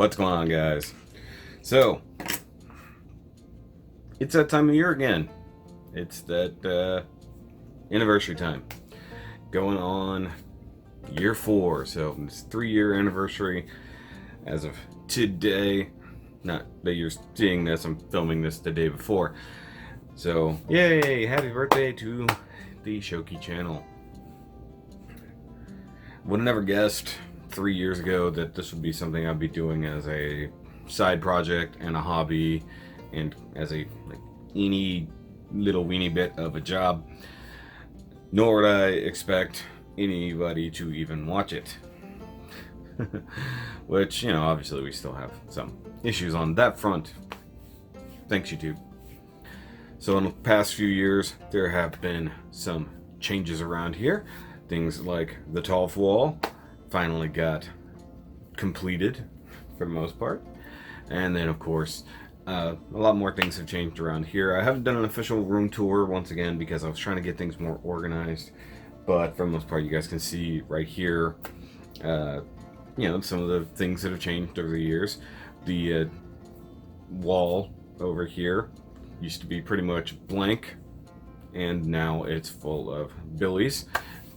What's going on, guys? So, it's that time of year again. It's that anniversary time. Going on year 4, so it's 3-year anniversary as of today. Not that you're seeing this, I'm filming this the day before. So, yay! Happy birthday to the Shoky channel. Would have never guessed 3 years ago that this would be something I'd be doing as a side project and a hobby and as a any little weeny bit of a job. Nor would I expect anybody to even watch it. Which, you know, obviously we still have some issues on that front. Thanks, YouTube. So in the past few years, there have been some changes around here. Things like the tall wall finally got completed for the most part. And then, of course, a lot more things have changed around here. I haven't done an official room tour once again because I was trying to get things more organized. But for the most part, you guys can see right here, you know, some of the things that have changed over the years. The wall over here used to be pretty much blank, and now it's full of billies.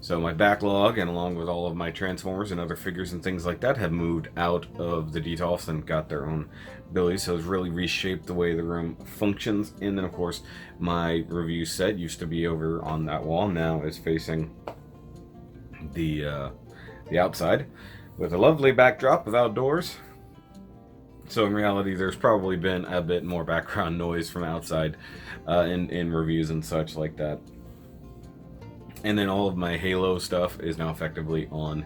So my backlog, and along with all of my Transformers and other figures and things like that, have moved out of the Detolfs and got their own billies. So it's really reshaped the way the room functions. And then, of course, my review set used to be over on that wall. Now is facing the outside with a lovely backdrop of outdoors. So in reality, there's probably been a bit more background noise from outside in reviews and such like that. And then all of my Halo stuff is now effectively on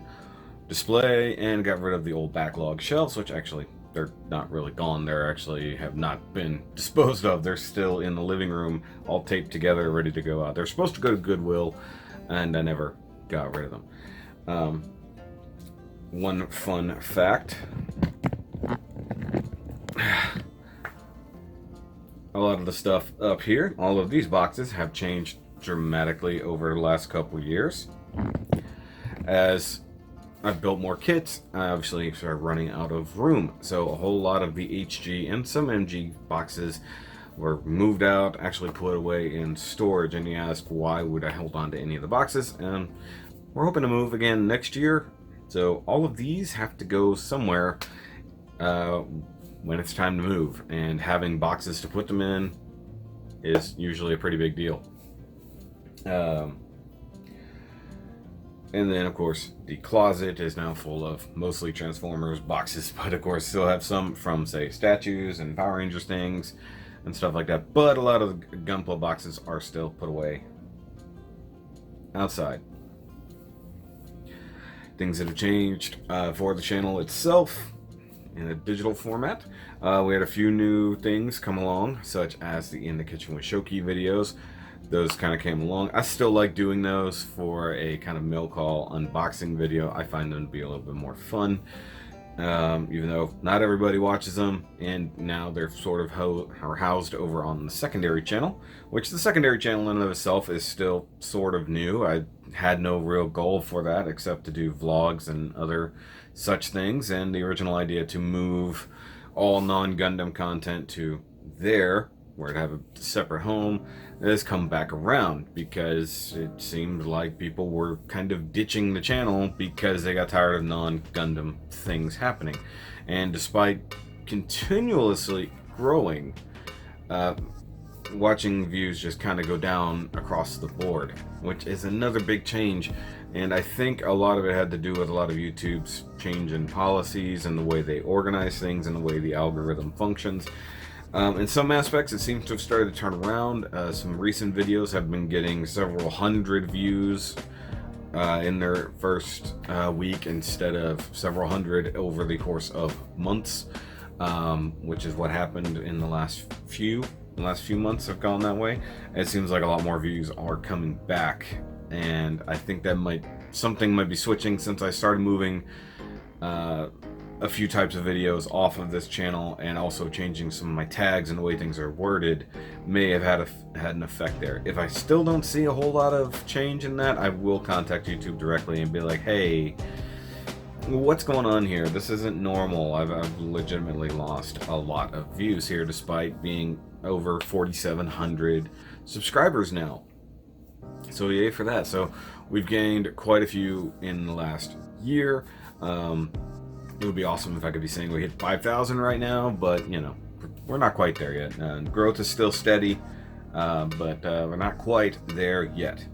display, and got rid of the old backlog shelves, which actually, they're not really gone. They're actually have not been disposed of. They're still in the living room, all taped together, ready to go out. They're supposed to go to Goodwill, and I never got rid of them. One fun fact. A lot of the stuff up here, all of these boxes have changed dramatically over the last couple years. As I've built more kits, I obviously started running out of room. So a whole lot of the HG and some MG boxes were moved out, actually put away in storage. And you ask, why would I hold on to any of the boxes? And we're hoping to move again next year. So all of these have to go somewhere when it's time to move. And having boxes to put them in is usually a pretty big deal. And then, of course, the closet is now full of mostly Transformers boxes, but of course still have some from, say, statues and Power Rangers things and stuff like that. But a lot of the Gunpla boxes are still put away outside. Things that have changed for the channel itself in a digital format. We had a few new things come along, such as the In the Kitchen with Shoky videos. Those kind of came along. I still like doing those for a kind of mail call unboxing video. I find them to be a little bit more fun, even though not everybody watches them. And now they're sort of housed over on the secondary channel, which the secondary channel in and of itself is still sort of new. I had no real goal for that except to do vlogs and other such things. And the original idea to move all non-Gundam content to there, where to have a separate home, has come back around because it seemed like people were kind of ditching the channel because they got tired of non-Gundam things happening. And despite continuously growing, watching views just kind of go down across the board, which is another big change. And I think a lot of it had to do with a lot of YouTube's change in policies and the way they organize things and the way the algorithm functions. In some aspects, it seems to have started to turn around. Some recent videos have been getting several hundred views in their first week instead of several hundred over the course of months, which is what happened in the last few months have gone that way. It seems like a lot more views are coming back, and I think that something might be switching since I started moving a few types of videos off of this channel, and also changing some of my tags and the way things are worded may have had an effect there. If I still don't see a whole lot of change in that, I will contact YouTube directly and be like, hey, what's going on here? This isn't normal. I've legitimately lost a lot of views here, despite being over 4,700 subscribers now. So yay for that. So we've gained quite a few in the last year. It would be awesome if I could be saying we hit 5,000 right now, but you know, we're not quite there yet. Growth is still steady, but we're not quite there yet.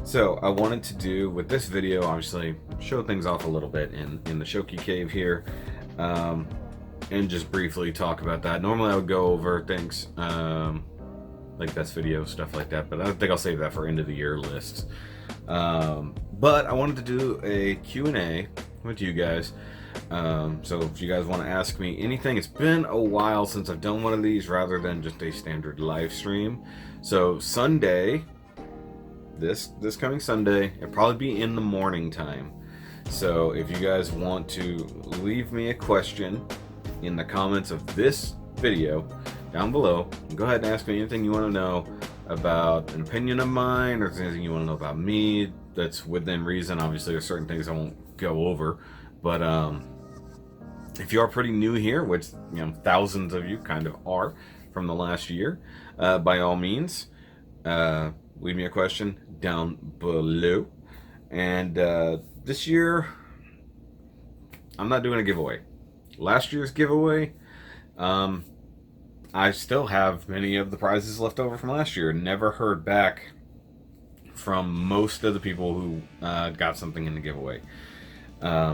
So I wanted to do with this video, obviously, show things off a little bit in the Shoky Cave here, and just briefly talk about that. Normally I would go over things like best video, stuff like that, but I think I'll save that for end of the year lists. But I wanted to do a Q&A with you guys. So if you guys want to ask me anything, it's been a while since I've done one of these rather than just a standard live stream. So Sunday, this coming Sunday, it'll probably be in the morning time. So if you guys want to leave me a question in the comments of this video down below, go ahead and ask me anything you want to know about an opinion of mine, or if there's anything you want to know about me that's within reason. Obviously there's certain things I won't go over, but if you are pretty new here, which you know thousands of you kind of are from the last year, by all means leave me a question down below. And this year I'm not doing a giveaway. Last year's giveaway, I still have many of the prizes left over from last year. Never heard back from most of the people who got something in the giveaway. I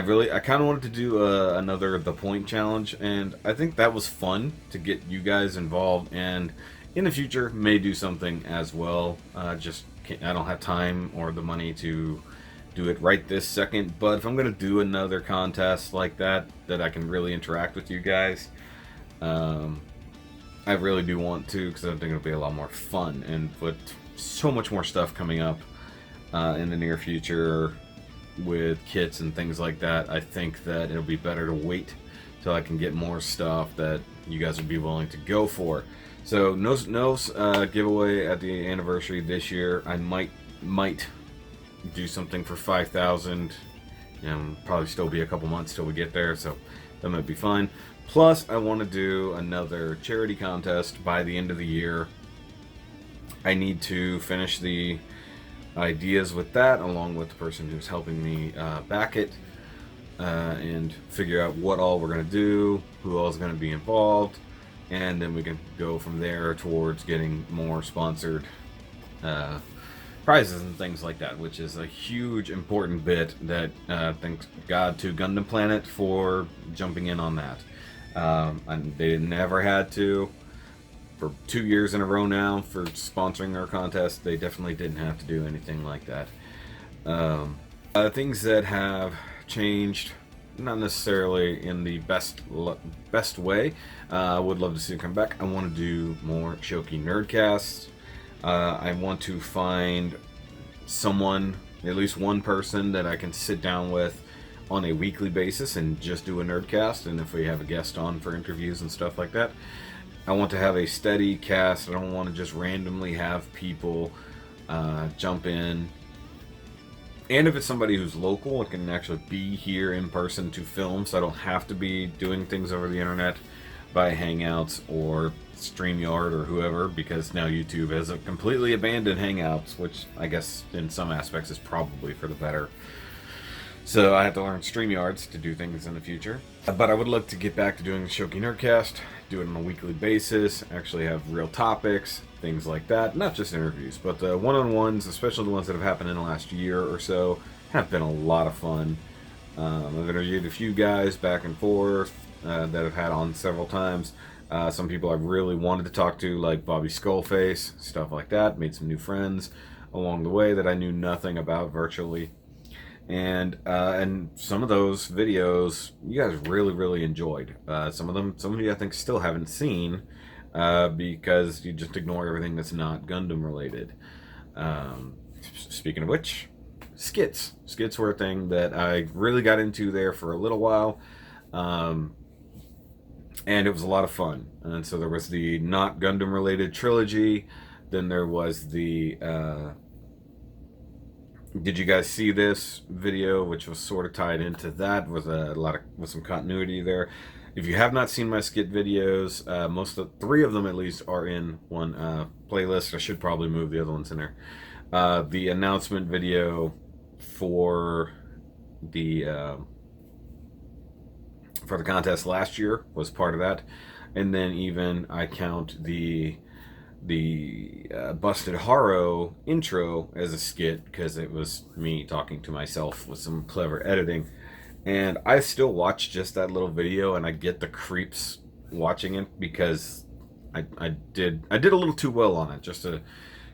kind of wanted to do another The Point Challenge, and I think that was fun to get you guys involved, and in the future may do something as well. I don't have time or the money to do it right this second, but if I'm going to do another contest like that I can really interact with you guys, I really do want to, because I think it'll be a lot more fun, and with so much more stuff coming up in the near future with kits and things like that, I think that it'll be better to wait till I can get more stuff that you guys would be willing to go for. So no giveaway at the anniversary this year. I might do something for 5,000. Probably still be a couple months till we get there, so that might be fun. Plus, I want to do another charity contest by the end of the year. I need to finish the ideas with that, along with the person who's helping me back it, and figure out what all we're going to do, who all is going to be involved, and then we can go from there towards getting more sponsored prizes and things like that, which is a huge important bit that thanks God to Gundam Planet for jumping in on that. And they never had to for 2 years in a row now for sponsoring our contest. They definitely didn't have to do anything like that. Things that have changed, not necessarily in the best way. I would love to see it come back. I want to do more Shoky Nerdcasts. I want to find someone, at least one person, that I can sit down with on a weekly basis and just do a nerdcast, and if we have a guest on for interviews and stuff like that. I want to have a steady cast. I don't want to just randomly have people jump in. And if it's somebody who's local, it can actually be here in person to film, so I don't have to be doing things over the internet by Hangouts or StreamYard or whoever, because now YouTube has completely abandoned Hangouts, which I guess in some aspects is probably for the better. So I have to learn StreamYards to do things in the future. But I would love to get back to doing the Shoky Nerdcast, do it on a weekly basis, actually have real topics, things like that. Not just interviews, but the one-on-ones, especially the ones that have happened in the last year or so, have been a lot of fun. I've interviewed a few guys back and forth that I've had on several times. Some people I've really wanted to talk to, like Bobby Skullface, stuff like that. Made some new friends along the way that I knew nothing about virtually. And some of those videos you guys really enjoyed. Some of you I think still haven't seen because you just ignore everything that's not Gundam related. Speaking of which, skits were a thing that I really got into there for a little while, and it was a lot of fun. And so there was the not Gundam related trilogy, then there was the Did you guys see this video, which was sort of tied into that, with with some continuity there? If you have not seen my skit videos, three of them at least are in one playlist. I should probably move the other ones in there. The announcement video for the contest last year was part of that, and then even I count the Busted Haro intro as a skit because it was me talking to myself with some clever editing. And I still watch just that little video, and I get the creeps watching it because I did a little too well on it. Just to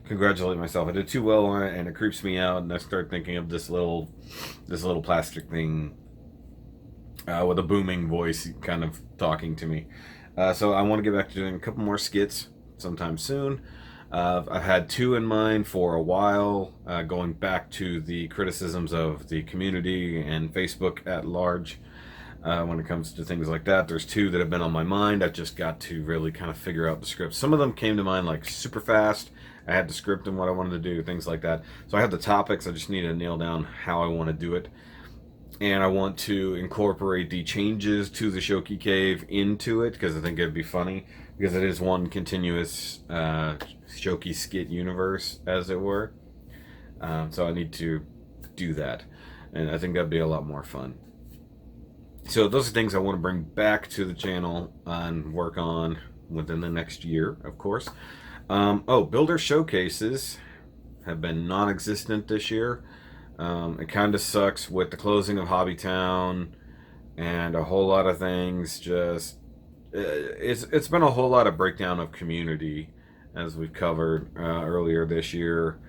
congratulate myself, I did too well on it, and it creeps me out. And I start thinking of this little plastic thing with a booming voice, kind of talking to me. So I want to get back to doing a couple more skits sometime soon. I've had two in mind for a while, going back to the criticisms of the community and Facebook at large. When it comes to things like that, there's two that have been on my mind. I've just got to really kind of figure out the script. Some of them came to mind like super fast. I had the script and what I wanted to do, things like that. So I have the topics. I just need to nail down how I want to do it. And I want to incorporate the changes to the Shoky Cave into it because I think it'd be funny, because it is one continuous Shoky skit universe, as it were. So I need to do that, and I think that'd be a lot more fun. So those are things I want to bring back to the channel and work on within the next year, of course. Builder showcases have been non-existent this year. It kind of sucks with the closing of Hobbytown and a whole lot of things. Just it's been a whole lot of breakdown of community, as we've covered earlier this year,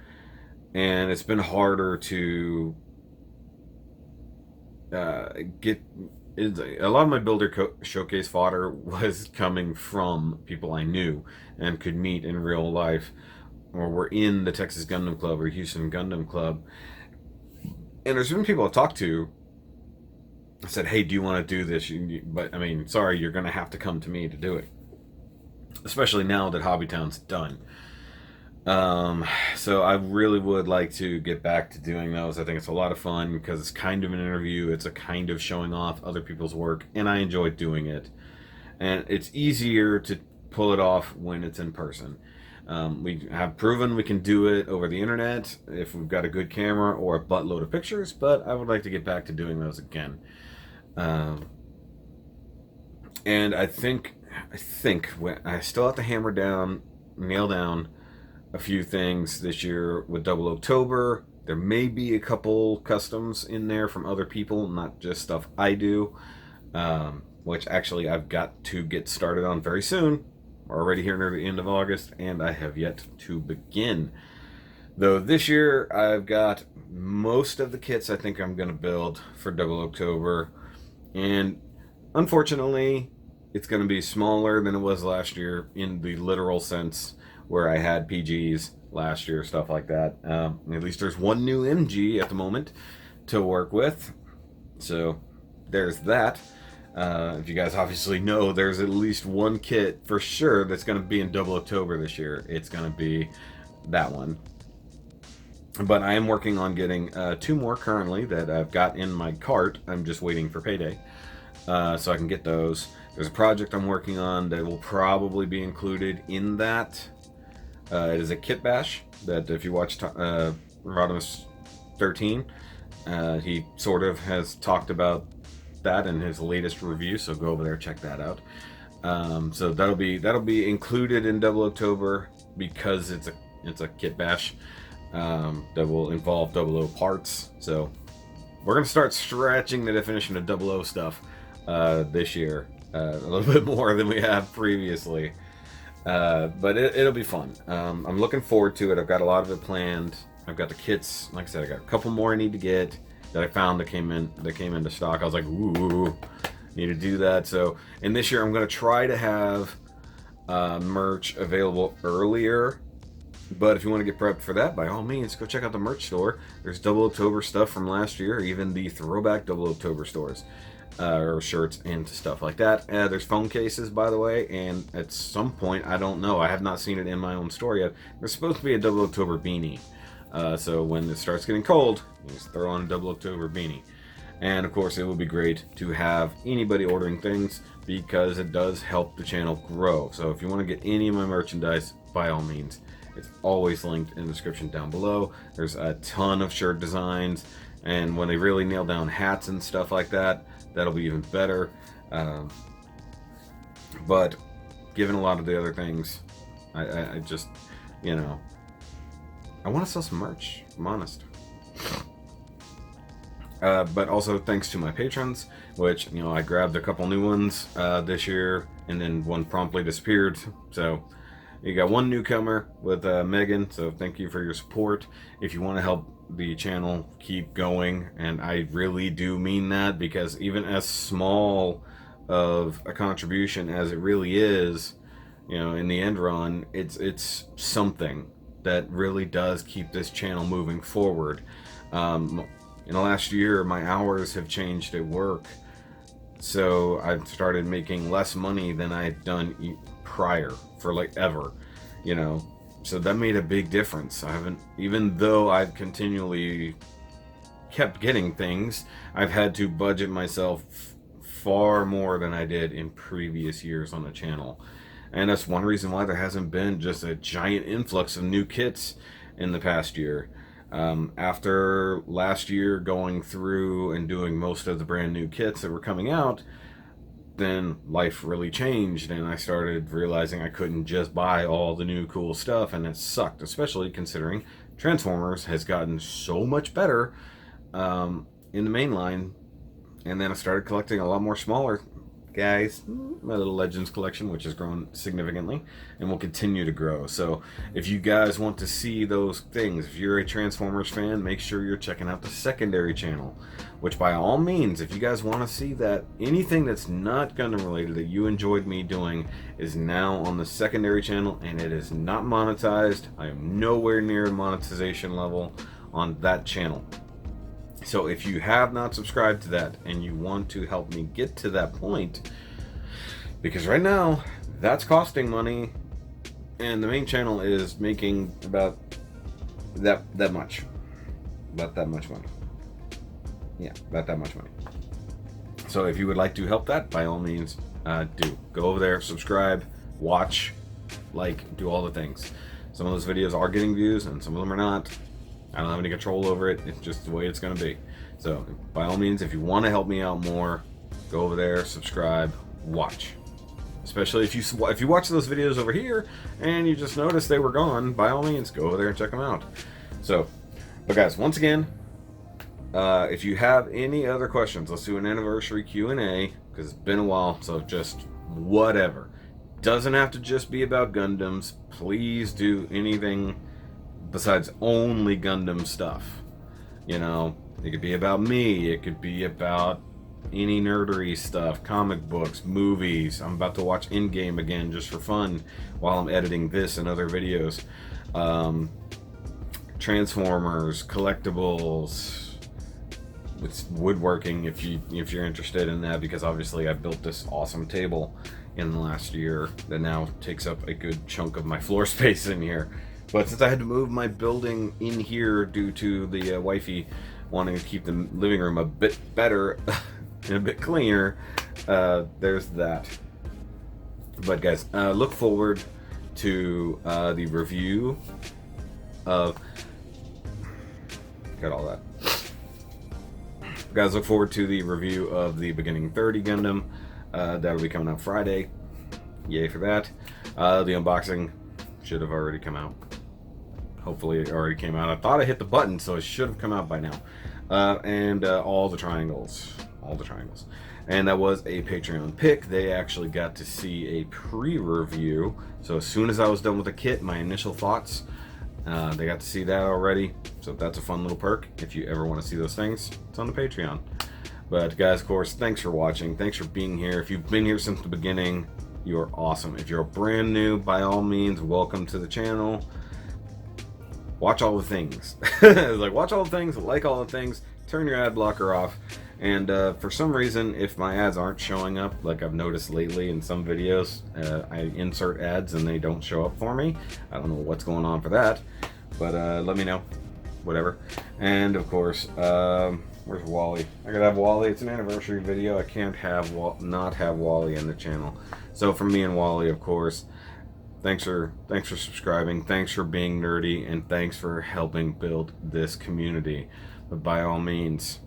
and it's been harder to get. A lot of my builder showcase fodder was coming from people I knew and could meet in real life, or were in the Texas Gundam Club or Houston Gundam Club. And there's been people I've talked to. I said, hey, do you want to do this? But I mean, sorry, you're going to have to come to me to do it. Especially now that Hobbytown's done. So I really would like to get back to doing those. I think it's a lot of fun because it's kind of an interview. It's a kind of showing off other people's work, and I enjoy doing it. And it's easier to pull it off when it's in person. We have proven we can do it over the internet if we've got a good camera or a buttload of pictures, but I would like to get back to doing those again. And I think I still have to nail down a few things this year with Double October. There may be a couple customs in there from other people, not just stuff I do, which actually I've got to get started on very soon. We're already here near the end of August, and I have yet to begin. Though this year, I've got most of the kits I think I'm going to build for Double October. And unfortunately, it's going to be smaller than it was last year in the literal sense, where I had PGs last year, stuff like that. At least there's one new MG at the moment to work with. So there's that. If you guys obviously know, there's at least one kit for sure that's going to be in Double October this year. It's going to be that one. But I am working on getting two more currently that I've got in my cart. I'm just waiting for payday so I can get those. There's a project I'm working on that will probably be included in that. It is a kit bash that if you watch Rodimus 13, he sort of has talked about that in his latest review, so go over there, check that out. So that'll be included in Double October because it's a kit bash that will involve 00 parts. So we're gonna start stretching the definition of 00 stuff this year a little bit more than we have previously. But it'll be fun. I'm looking forward to it. I've got a lot of it planned. I've got the kits. Like I said, I got a couple more I need to get that I found that came into stock. I was like, ooh, need to do that. So, and this year I'm going to try to have merch available earlier. But if you want to get prepped for that, by all means, go check out the merch store. There's Double October stuff from last year, even the throwback Double October stores. Or shirts and stuff like that. There's phone cases, by the way, and at some point, I don't know, I have not seen it in my own store yet, there's supposed to be a Double October beanie So when it starts getting cold, you just throw on a double October beanie. And of course, it would be great to have anybody ordering things because it does help the channel grow. So if you want to get any of my merchandise, by all means, it's always linked in the description down below. There's a ton of shirt designs, and when they really nail down hats and stuff like that, that'll be even better. But given a lot of the other things, I just, you know, I want to sell some merch, I'm honest. But also thanks to my patrons, which, you know, I grabbed a couple new ones this year, and then one promptly disappeared. So you got one newcomer with Megan, so thank you for your support. If you want to help the channel keep going, and I really do mean that, because even as small of a contribution as it really is, you know, in the end run, it's something that really does keep this channel moving forward. In the last year, my hours have changed at work, so I've started making less money than I'd done prior for like ever, you know. So that made a big difference. Even though I've continually kept getting things, I've had to budget myself far more than I did in previous years on the channel. And that's one reason why there hasn't been just a giant influx of new kits in the past year. After last year going through and doing most of the brand new kits that were coming out, then life really changed, and I started realizing I couldn't just buy all the new cool stuff, and it sucked, especially considering Transformers has gotten so much better in the main line. And then I started collecting a lot more smaller guys, my little Legends collection, which has grown significantly and will continue to grow. So if you guys want to see those things, if you're a Transformers fan, make sure you're checking out the secondary channel, which by all means, if you guys want to see that, anything that's not Gundam related that you enjoyed me doing is now on the secondary channel, and it is not monetized. I am nowhere near monetization level on that channel. So if you have not subscribed to that and you want to help me get to that point, because right now that's costing money, and the main channel is making about that much money. Yeah, about that much money. So if you would like to help that, by all means, do go over there, subscribe, watch, like, do all the things. Some of those videos are getting views and some of them are not. I don't have any control over it. It's just the way it's going to be. So, by all means, if you want to help me out more, go over there, subscribe, watch. Especially if you watch those videos over here and you just noticed they were gone, by all means, go over there and check them out. So, but guys, once again, if you have any other questions, let's do an anniversary Q&A, because it's been a while, so just whatever. Doesn't have to just be about Gundams. Please do anything besides only Gundam stuff. You know, it could be about me, it could be about any nerdery stuff, comic books, movies. I'm about to watch Endgame again just for fun while I'm editing this and other videos. Transformers, collectibles, with woodworking if you're interested in that, because obviously I built this awesome table in the last year that now takes up a good chunk of my floor space in here. But since I had to move my building in here due to the wifey wanting to keep the living room a bit better and a bit cleaner, there's that. But guys, look forward to the review of... Got all that. Guys, look forward to the review of the Beginning 30 Gundam. That'll be coming out Friday. Yay for that. The unboxing should have already come out. Hopefully it already came out. I thought I hit the button, so it should have come out by now. And all the triangles. And that was a Patreon pick. They actually got to see a pre-review. So as soon as I was done with the kit, my initial thoughts, they got to see that already. So that's a fun little perk. If you ever want to see those things, it's on the Patreon. But guys, of course, thanks for watching. Thanks for being here. If you've been here since the beginning, you're awesome. If you're brand new, by all means, welcome to the channel. Watch all the things. Like, watch all the things, like all the things, turn your ad blocker off. And for some reason, if my ads aren't showing up, like I've noticed lately in some videos, I insert ads and they don't show up for me. I don't know what's going on for that, but let me know. whatever. And of course, where's Wally? I gotta have Wally. It's an anniversary video. I can't have not have Wally in the channel. So from me and Wally, of course, thanks for subscribing. Thanks for being nerdy, and thanks for helping build this community. But by all means,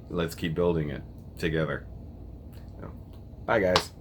let's keep building it together. So, bye guys.